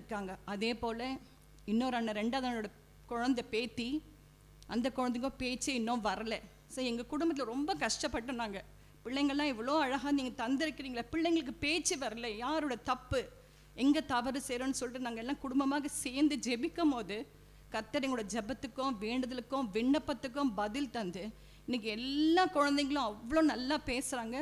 இருக்காங்க. அதே போல் இன்னொரு அண்ணன், ரெண்டாவது அண்ணனோட குழந்தை பேத்தி, அந்த குழந்தைக்கும் பேச்சு இன்னும் வரலை. ஸோ எங்கள் குடும்பத்தில் ரொம்ப கஷ்டப்பட்டோம் நாங்கள். பிள்ளைங்கள்லாம் இவ்வளோ அழகாக நீங்கள் தந்திருக்கிறீங்களா, பிள்ளைங்களுக்கு பேச்சு வரல, யாரோட தப்பு, எங்கே தவறு செய்கிறோன்னு சொல்லிட்டு நாங்கள் எல்லாம் குடும்பமாக சேர்ந்து ஜெபிக்கும் போது கர்த்தர் எங்களோட ஜெபத்துக்கும் வேண்டுதலுக்கும் விண்ணப்பத்துக்கும் பதில் தந்து இன்றைக்கி எல்லா குழந்தைங்களும் அவ்வளோ நல்லா பேசுகிறாங்க,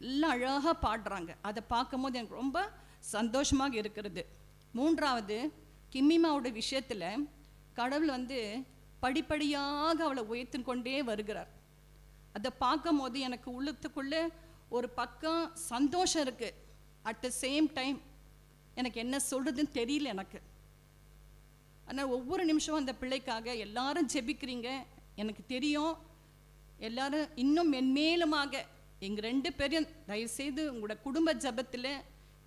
எல்லாம் அழகாக பாடுறாங்க. அதை பார்க்கும் போது எனக்கு ரொம்ப சந்தோஷமாக இருக்கிறது. மூன்றாவது, கிம்மிமாவோட விஷயத்தில் கடவுள் படிப்படியாக அவளை உயர்த்து கொண்டே வருகிறார். அதை பார்க்கும் போது எனக்கு உள்ளத்துக்குள்ளே ஒரு பக்கம் சந்தோஷம் இருக்குது. அட் த சேம் டைம் எனக்கு என்ன சொல்கிறதுன்னு தெரியல எனக்கு. ஆனால் ஒவ்வொரு நிமிஷமும் அந்த பிள்ளைக்காக எல்லாரும் ஜெபிக்கிறீங்க, எனக்கு தெரியும். எல்லாரும் இன்னும் மென்மேலுமாக எங்கள் 2 பேரையும் தயவுசெய்து உங்களோட குடும்ப ஜபத்தில்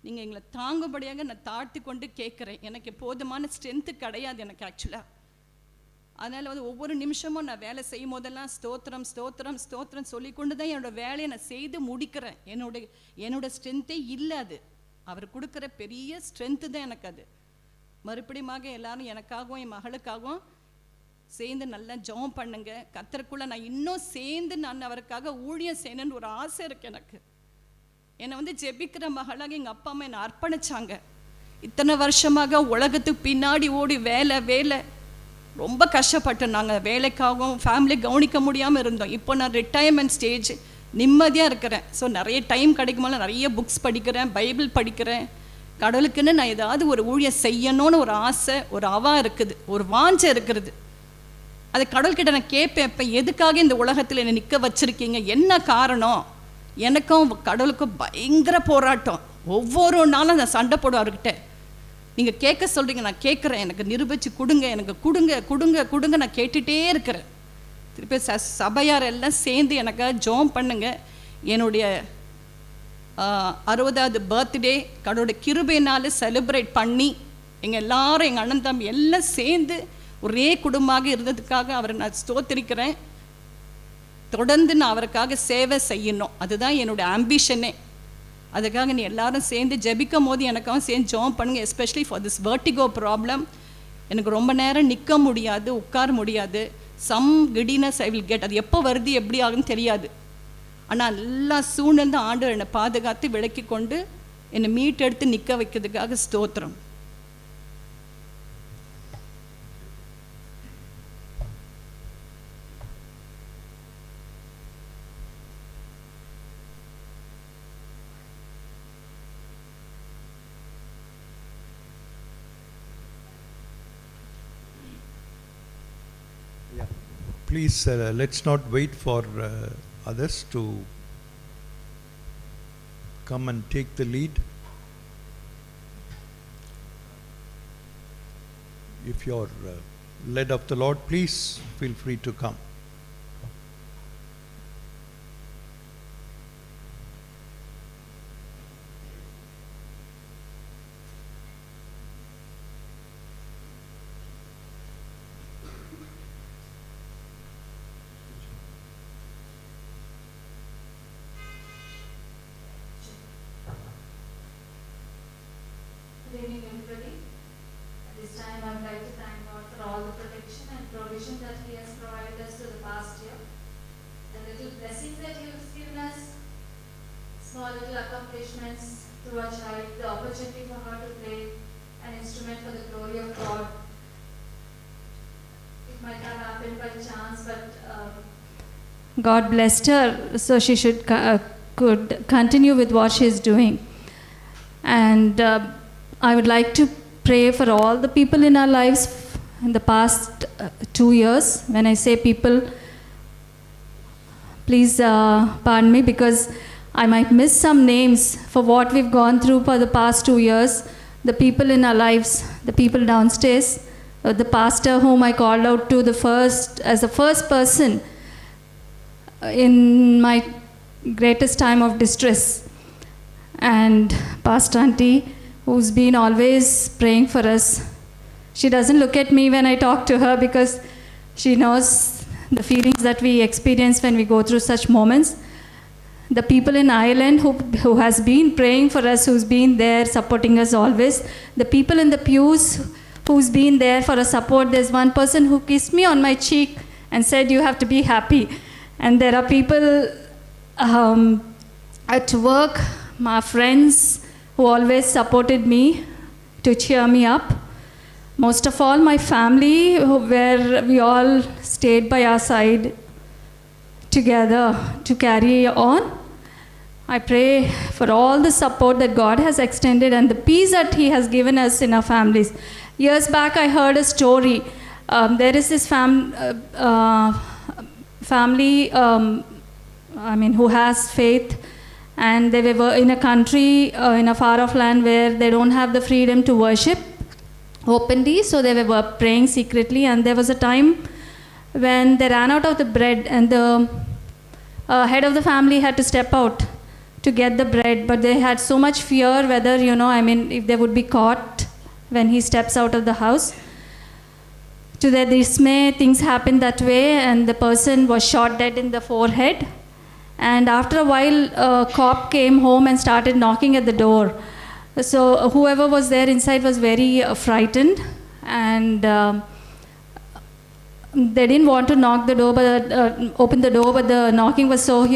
நீங்கள் எங்களை தாங்கும்படியாக நான் தாழ்த்தி கொண்டு கேட்குறேன். எனக்கு போதுமான ஸ்ட்ரென்த்து கிடையாது எனக்கு ஆக்சுவலாக. அதனால் ஒவ்வொரு நிமிஷமும் நான் வேலை செய்யும் போதெல்லாம் ஸ்தோத்திரம் ஸ்தோத்திரம் ஸ்தோத்திரம் சொல்லிக்கொண்டு தான் என்னோடய வேலையை நான் செய்து முடிக்கிறேன். என்னோட ஸ்ட்ரென்த்தே இல்லை, அது அவர் கொடுக்குற பெரிய ஸ்ட்ரென்த்து தான் எனக்கு. அது மறுபடியுமாக எல்லாரும் எனக்காகவும் என் மகளுக்காகவும் சேர்ந்து நல்லா ஜெபம் பண்ணுங்க. கர்த்தருக்குள்ளே நான் இன்னும் சேர்ந்து நான் அவருக்காக ஊழியம் செய்யணுன்னு ஒரு ஆசை இருக்குது எனக்கு. என்னை ஜெபிக்கிற மகளாக எங்கள் அப்பா அம்மா என்னை அர்ப்பணித்தாங்க. இத்தனை வருஷமாக உலகத்துக்கு பின்னாடி ஓடி வேலை வேலை ரொம்ப கஷ்டப்பட்டோம். நாங்கள் வேலைக்காகவும் ஃபேமிலி கவனிக்க முடியாமல் இருந்தோம். இப்போ நான் ரிட்டையர்மெண்ட் ஸ்டேஜ், நிம்மதியாக இருக்கிறேன். ஸோ நிறைய டைம் கிடைக்கும்போது நிறைய புக்ஸ் படிக்கிறேன், பைபிள் படிக்கிறேன். கடவுளுக்குன்னு நான் ஏதாவது ஒரு ஊழியம் செய்யணும்னு ஒரு ஆசை, ஒரு அவா இருக்குது, ஒரு வாஞ்சை இருக்கிறது. அது கடவுள்கிட்ட நான் கேட்பேன், இப்போ எதுக்காக இந்த உலகத்தில் என்னை நிற்க வச்சுருக்கீங்க, என்ன காரணம்? எனக்கும் கடவுளுக்கும் பயங்கர போராட்டம். ஒவ்வொரு நாளும் நான் சண்டை போடுவேன் அவர்கிட்ட. நீங்கள் கேட்க சொல்கிறீங்க, நான் கேட்குறேன், எனக்கு நிரூபித்து கொடுங்க, எனக்கு கொடுங்க கொடுங்க கொடுங்க, நான் கேட்டுகிட்டே இருக்கிறேன். திருப்பி சபையார் எல்லாம் சேர்ந்து எனக்காக ஜெபம் பண்ணுங்க. என்னுடைய 60வது பர்த்டே கடவுளுடைய கிருபையினால் செலிப்ரேட் பண்ணி எங்கள் எல்லாரும், எங்கள் அண்ணன் தம்பி எல்லாம் சேர்ந்து ஒரே குடும்பமாக இருந்ததுக்காக அவரை நான் ஸ்தோத்திரிக்கிறேன். தொடர்ந்து நான் அவருக்காக சேவை செய்யணும், அதுதான் என்னோடய ஆம்பிஷனே. அதுக்காக நீ எல்லாரும் சேர்ந்து ஜெபிக்கும் போது எனக்காக சேர்ந்து ஜெபம் பண்ணுங்க. Especially for this vertigo problem. எனக்கு ரொம்ப நேரம் நிற்க முடியாது, உட்கார முடியாது. Some giddiness I will get. அது எப்போ வருது எப்படி ஆகுன்னு தெரியாது. ஆனால் எல்லா சூழ்நிலை ஆண்டவர் என்னை பாதுகாத்து விலக்கி கொண்டு என்னை மீட்டெடுத்து நிற்க வைக்கிறதுக்காக ஸ்தோத்திரம். Please, let's not wait for others to come and take the lead. If you're led of the Lord, please feel free to come. Good evening, everybody. At this time, I would like to thank God for all the protection and provision that He has provided us through the past year, the little blessings that He has given us, small little accomplishments through our child, the opportunity for her to play an instrument for the glory of God. It might have happened by chance, but God blessed her, so she could continue with what she is doing. And I would like to pray for all the people in our lives in the past 2 years. When I say people, please pardon me, because I might miss some names for what we've gone through for the past 2 years. The people in our lives, the people downstairs, the pastor whom I called out to as the first person in my greatest time of distress, and Pastor Auntie, who's been always praying for us. She doesn't look at me when I talk to her because she knows the feelings that we experience when we go through such moments. the people in Ireland who has been praying for us, who's been there supporting us always, the people in the pews who's been there for a support. There's one person who kissed me on my cheek and said, "You have to be happy." And there are people at work, my friends, who always supported me to cheer me up. Most of all, my family, where we all stayed by our side together to carry on. I pray for all the support that God has extended and the peace that He has given us in our families. Years back, I heard a story. There is this family, who has faith, and they were in a country, in a far-off land where they don't have the freedom to worship openly, so they were praying secretly. And there was a time when they ran out of the bread, and the head of the family had to step out to get the bread, but they had so much fear whether, if they would be caught when he steps out of the house. To their dismay, things happened that way, and the person was shot dead in the forehead. And after a while, a cop came home and started knocking at the door. So whoever was there inside was very frightened, and they didn't want to knock the door, open the door, but the knocking was so